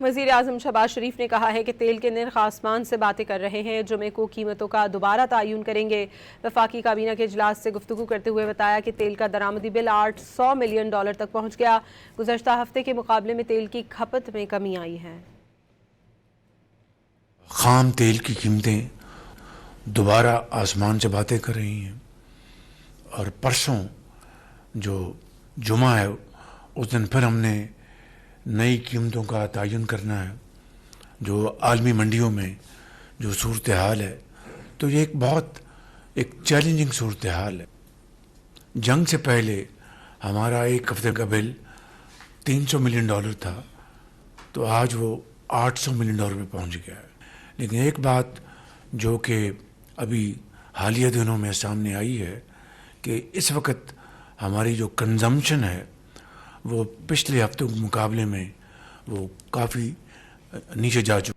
وزیر اعظم شہباز شریف نے کہا ہے کہ تیل کے نرخ آسمان سے باتیں کر رہے ہیں، جمعے کو قیمتوں کا دوبارہ تعین کریں گے۔ وفاقی کابینہ کے اجلاس سے گفتگو کرتے ہوئے بتایا کہ تیل کا درآمدی بل $800 ملین تک پہنچ گیا۔ گزشتہ ہفتے کے مقابلے میں تیل کی کھپت میں کمی آئی ہے۔ خام تیل کی قیمتیں دوبارہ آسمان سے باتیں کر رہی ہیں، اور پرسوں جو جمعہ ہے اس دن پھر ہم نے نئی قیمتوں کا تعین کرنا ہے۔ جو عالمی منڈیوں میں جو صورتحال ہے، تو یہ ایک چیلنجنگ صورتحال ہے۔ جنگ سے پہلے ہمارا ایک ہفتے کا بل $300 ملین تھا، تو آج وہ $800 ملین میں پہنچ گیا ہے۔ لیکن ایک بات جو کہ ابھی حالیہ دنوں میں سامنے آئی ہے کہ اس وقت ہماری جو کنزمپشن ہے وہ پچھلے ہفتوں کے مقابلے میں وہ کافی نیچے جا چکی